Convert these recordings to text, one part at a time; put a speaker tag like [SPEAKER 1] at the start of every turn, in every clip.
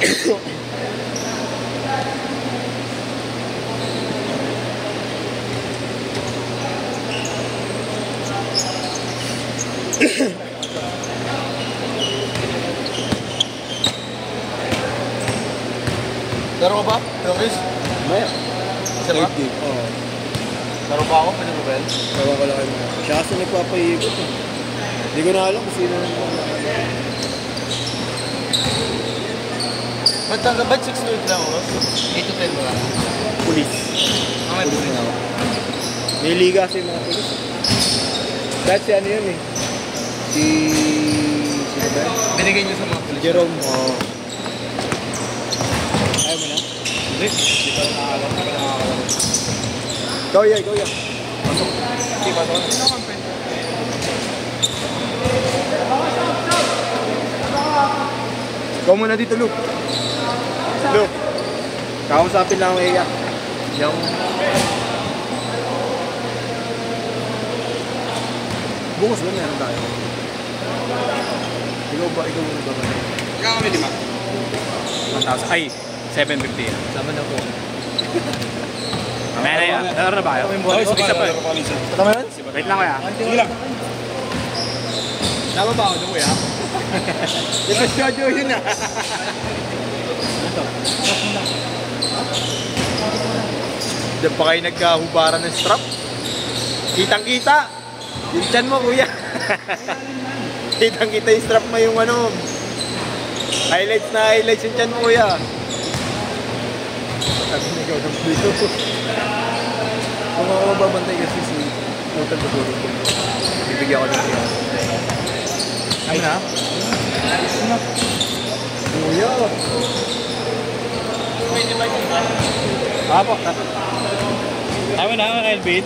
[SPEAKER 1] Laro ka ba? Chris?
[SPEAKER 2] Maya.
[SPEAKER 1] Isa ba?
[SPEAKER 2] Oo.
[SPEAKER 1] Laro ba ako? Pwede mo ba?
[SPEAKER 2] Tawa ko lang kayo. Siya kasi nagpapaikot eh. Hindi ko na alam kung sino nang
[SPEAKER 1] Ba't 6 to 8 lang ako? 8 to 10 ba?
[SPEAKER 2] pulis.
[SPEAKER 1] Ang
[SPEAKER 2] Pulis na ako. May liga kasi yung mga pulis. Dahil si ano yun eh. Sino ba?
[SPEAKER 1] Binigay niyo sa mga pulis.
[SPEAKER 2] Jerome. Oo.
[SPEAKER 1] Ayaw mo na? Hindi. Hindi pa nakakalam. Hindi pa nakakalam.
[SPEAKER 2] Ikaw yan, ikaw yan.
[SPEAKER 1] Pasok. Hindi, pasok na. Hindi naman pwede.
[SPEAKER 2] Ikaw muna dito, Luke. Luke. Kakausapin lang ako iyak.
[SPEAKER 1] Yung...
[SPEAKER 2] Bukas ba meron tayo? Ikaw ba? Ikaw muna ba?
[SPEAKER 1] Ikaw kami 5.
[SPEAKER 3] 1,000. Ay, 750 yan.
[SPEAKER 1] Sama na po.
[SPEAKER 3] Mamaya na yan. Laro na ba kayo? Isa pa.
[SPEAKER 2] Tama yan?
[SPEAKER 3] Wait lang kuya.
[SPEAKER 1] Sige lang. Tama ba ako doon kuya?
[SPEAKER 2] Ito studio yun ah. Diyan pa kayo nagkahubaran ng strap? Kitang-kita! Yung tiyan mo, kuya. Kitang-kita yung strap mo yung ano. Highlights na highlights yung tiyan mo, kuya. Sabi na ikaw ng dito. Kung ako mababantay kasi si Total Baguro ko. Bibigyan ko ng siya.
[SPEAKER 1] Ay na?
[SPEAKER 2] Kuya!
[SPEAKER 3] Apo. Tama na mga Elvin.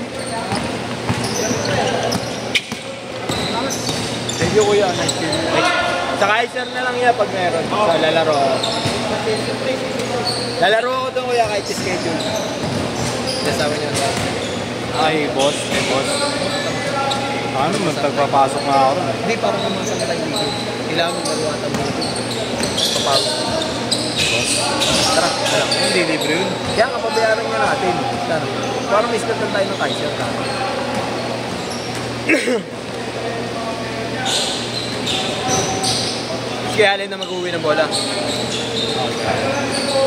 [SPEAKER 2] Thank you, kuya. Nice to meet you. Saka i-share na lang yan pag meron. Sa lalaro. Lalaro ako doon, kuya, kahit schedule.
[SPEAKER 1] Nasama niyo na.
[SPEAKER 3] Ay, boss. Ay, boss. Ano, magpapasok na ako rin.
[SPEAKER 1] Hindi, parang kumasa ka tayo dito. Kailangan mo magawa ng mga papawag.
[SPEAKER 2] Tara, tara.
[SPEAKER 1] Hindi, libre yun.
[SPEAKER 2] Kaya nga, pabayaran nga natin. Tara. Parang may split tayo ng Kaiser. Kaya alin na mag-uwi ng bola.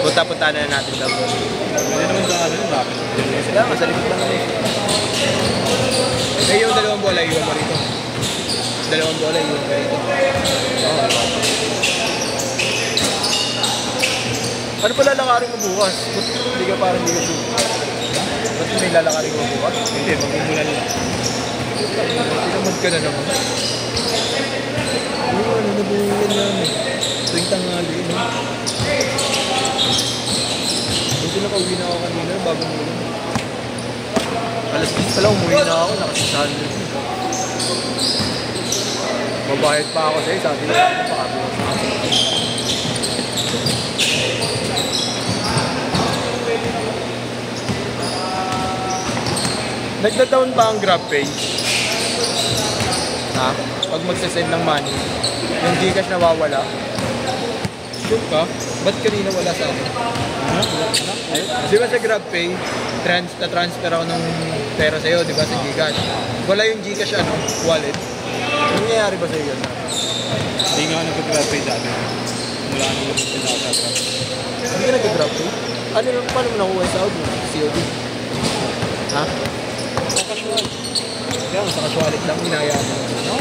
[SPEAKER 2] Punta-punta na natin daw.
[SPEAKER 3] Hindi naman sa ano yun, bakit?
[SPEAKER 2] Kaya nga, sa likod lang naman.
[SPEAKER 1] Eh, yung dalawang bola, iwan mo rito. Dalawang bola, iwan mo rito.
[SPEAKER 2] Ano pala lalakarin mo bukas? Hindi ka parang hindi ka sure. Ba't may lalakarin mo bukas?
[SPEAKER 3] Hindi, magmumulan lang.
[SPEAKER 1] Pinamad ka na naman.
[SPEAKER 2] Oo, ano na buwan namin?
[SPEAKER 1] Tuwing tanghali, no?
[SPEAKER 2] Buti nakauwi na ako kanina bago mo lang. Alas 10 pala umuwi na ako, nakasisahan na rin. Mabayad pa ako sa'yo, sabi na ako pakabukas na ako. Nagda-down ba ang GrabPay? Ha? Pag magsasend ng money, yung Gcash nawawala.
[SPEAKER 1] Sure ka? Ba't kanina wala sa akin?
[SPEAKER 2] Di ba sa GrabPay, transfer ako ng pera sa'yo, di ba, sa Gcash? Wala yung Gcash, ano, wallet. Ano nangyayari ba sa'yo yun?
[SPEAKER 3] Hindi nga ako nag-grab-pay dati. Mula nung nag-grab sa grab.
[SPEAKER 2] Hindi ka nag-GrabPay? Ano, paano mo nakuha sa Audi? COD? Ha?
[SPEAKER 1] Sa casual.
[SPEAKER 2] Kaya mo, sa cash wallet lang, hinayaan mo.
[SPEAKER 1] No?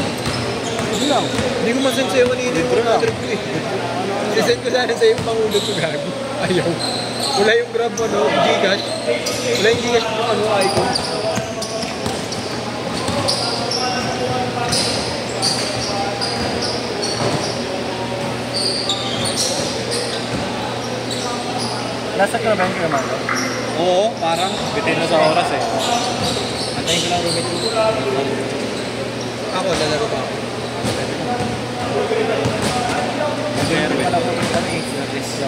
[SPEAKER 2] Hindi lang. Hindi ko masend sa'yo kanina yung mga trip ko eh. Sisend ko sana sa'yo yung pangulog ko gago. Ayaw. Wala yung Grab mo, no? Gcash. Wala yung Gcash mo, ano, icon. Nasa ka na ba yung kinaman?
[SPEAKER 3] Oo, parang bitin na sa oras eh.
[SPEAKER 1] Antayin ko lang roommate ko. Ako, lalaro pa ako.
[SPEAKER 3] Meron
[SPEAKER 1] Wala ko yung ano, service.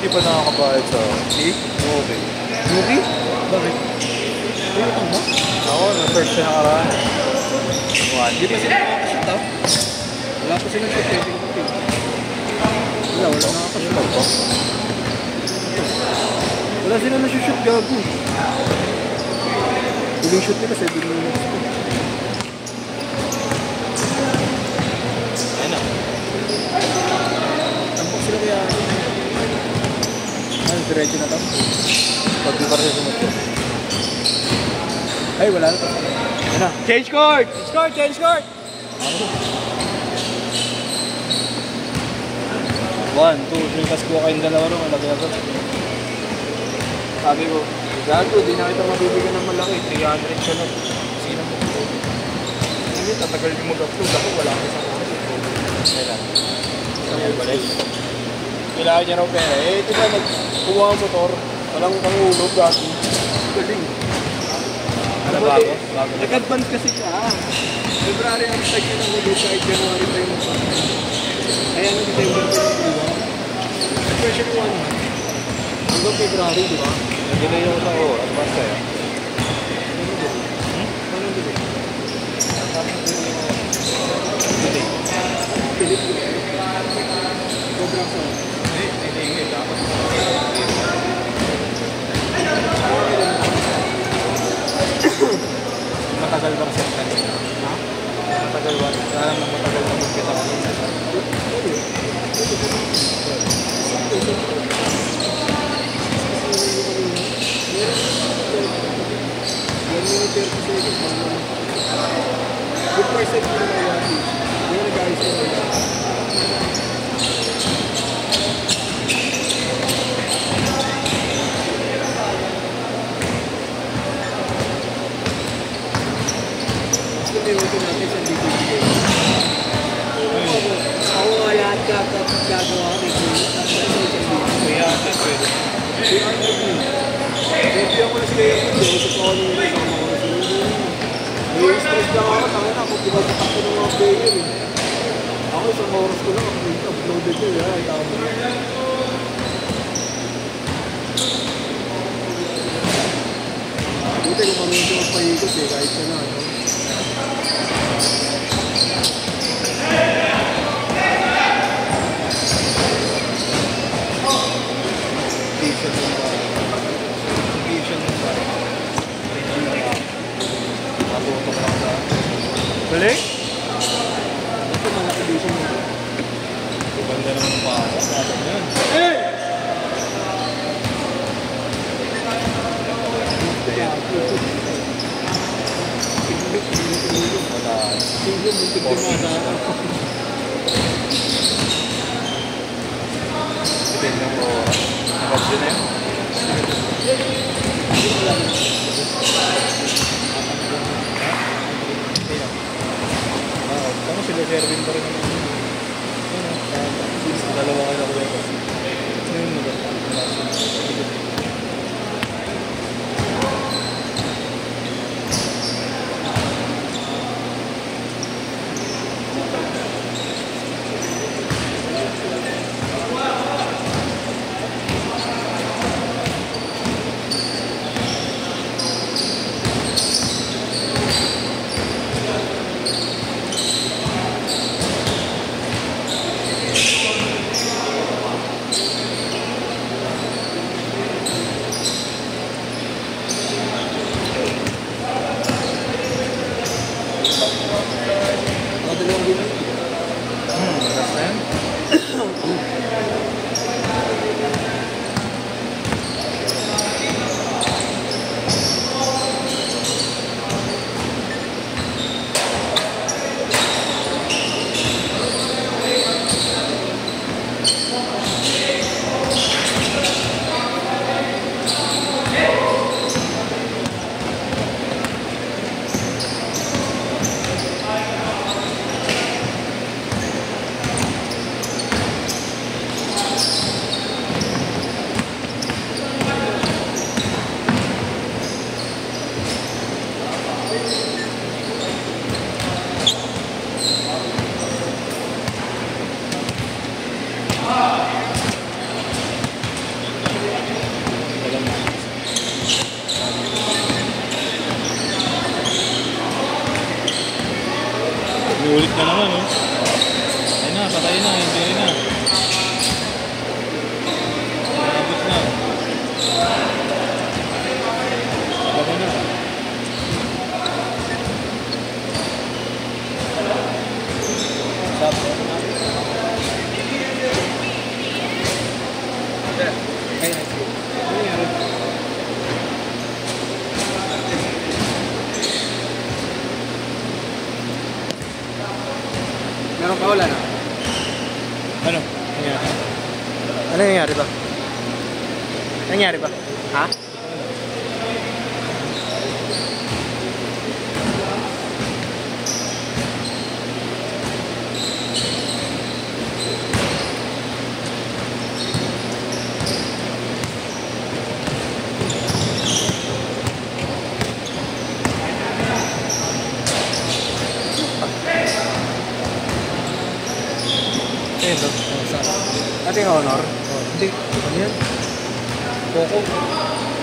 [SPEAKER 3] di pa nakakabayad sa
[SPEAKER 2] League?
[SPEAKER 3] okay.
[SPEAKER 2] Rookie? Bakit? May utang ba?
[SPEAKER 3] Ako, na-search siya nakaraan.
[SPEAKER 2] Hindi pa sila nakakashoot ah. Wala pa silang shoot eh. Wala nakakashoot. Wala sila na-shoot gago. Huling shoot nila 7 minutes.
[SPEAKER 1] Ayun na.
[SPEAKER 2] Tampak sila kaya diretso na to.
[SPEAKER 3] Pag di pa rin sumunod.
[SPEAKER 2] Ay, wala na to.
[SPEAKER 3] Ayun na. Change court!
[SPEAKER 2] Change court!
[SPEAKER 3] 1, 2, sinikas ko kayong dalawa rin. Malagay ako.
[SPEAKER 2] Sabi ko, gago, di na kita mabibigyan ng malaki. 300 siya lang. Sino mo? Hindi, tatagal yung mag-upload ako. Wala ako sa oras.
[SPEAKER 3] Kailan?
[SPEAKER 2] Ay, balik. Kailangan niya raw pera. Eh, di ba, nagkuha ang motor. Walang pangulog, gago. Galing.
[SPEAKER 3] Ano bago? Bago.
[SPEAKER 2] Nag-advance kasi siya. February ang start niya ng ulit kahit January pa yung motor. Kaya nung December pa yung diba? Especially 1 month. Hanggang February, di ba?
[SPEAKER 3] Nag-delay ako sa oras. Basta eh.
[SPEAKER 2] Anong delay?
[SPEAKER 3] Delay.
[SPEAKER 2] Delay. Sobrang sa...
[SPEAKER 1] Hindi. Dapat.
[SPEAKER 3] Matagal ba kasi ang kanina?
[SPEAKER 2] Ha?
[SPEAKER 3] Matagal ba? Parang matagal na magkita ko.
[SPEAKER 2] Good percent ko na yan. Yung nag-ayos ko na yan. Gusto may uso natin sa DPG. Ako nga lahat gagawa ko.
[SPEAKER 3] Kaya ata pwede.
[SPEAKER 2] Review ako na sila yung video. Gusto ko ako nung isang mga sila. May stress lang ako. Tangin ako. Pinabutak ko ng mga player eh. Ako isang oras ko lang. Uploaded ko. Ay, tama. Buti kung marunong siya magpaikot eh. Kahit ka na. No? Station ng bahay. Station ng bahay.
[SPEAKER 3] Matutok lang sa...
[SPEAKER 2] Balik? Ito mga station ng bahay.
[SPEAKER 3] Ganda naman ng baka. Yan.
[SPEAKER 2] Eh!
[SPEAKER 3] Wala.
[SPEAKER 2] Singlo, muntik dumada ako.
[SPEAKER 3] Depende ng oras. Nakabyo na yun.
[SPEAKER 2] Tama sila Sherwin pa rin naman.
[SPEAKER 3] Since dalawa kayo ako yun.
[SPEAKER 2] Ngayon maganda. Ay, nice. Ano nangyari? Meron pa wala na?
[SPEAKER 3] Ano?
[SPEAKER 1] Ano nangyari ba? Nangyari ba? Ha?
[SPEAKER 3] Ito.
[SPEAKER 2] Sa...
[SPEAKER 3] Ito yung honor.
[SPEAKER 2] Oh, hindi. Ano yan? Coco.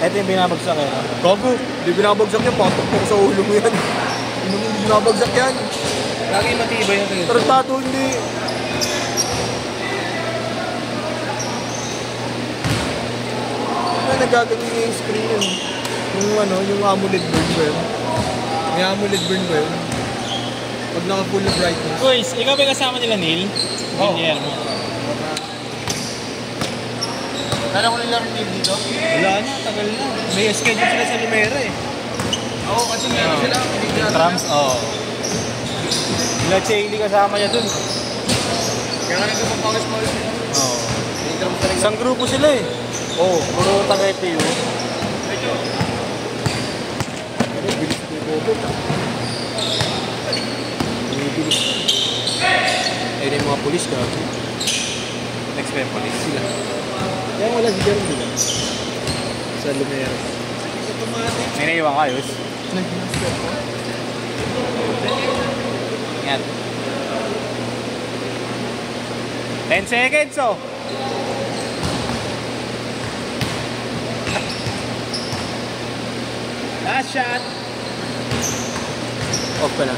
[SPEAKER 3] Ito yung binabagsak eh.
[SPEAKER 2] Gago. Hindi binabagsak yan. Patok po sa ulo mo yan. Hindi binabagsak yan.
[SPEAKER 3] Lagi matibay na ito.
[SPEAKER 2] Tarantado hindi. Ano nagagawin niya yung screen yun? Yung ano, yung AMOLED burn ba yun? May AMOLED burn ba yun? Pag naka-full na brightness.
[SPEAKER 3] Boys, ikaw ba yung kasama nila, Neil?
[SPEAKER 2] Oo.
[SPEAKER 3] Guillermo.
[SPEAKER 1] Kala ko nila rin dito.
[SPEAKER 3] Wala na, tagal na. May schedule sila sa Lumera eh.
[SPEAKER 2] Oo, kasi meron sila.
[SPEAKER 3] Trams, oo. Sila Chaley kasama niya dun.
[SPEAKER 2] Kaya nga nagpapawis-pawis nila.
[SPEAKER 3] Oo.
[SPEAKER 2] May drums na rin.
[SPEAKER 3] Isang grupo sila eh. Oo, puro taga-FPU.
[SPEAKER 2] Bilis na yung bobot ah. Bilis. Ayun yung mga polis ka.
[SPEAKER 3] Next pa yung police.
[SPEAKER 2] Sila. Kaya wala si Jerome dila. Sa Lumera.
[SPEAKER 3] May naiwan ka, Yus. Ingat. 10 seconds, oh. Last shot.
[SPEAKER 2] Off ka na.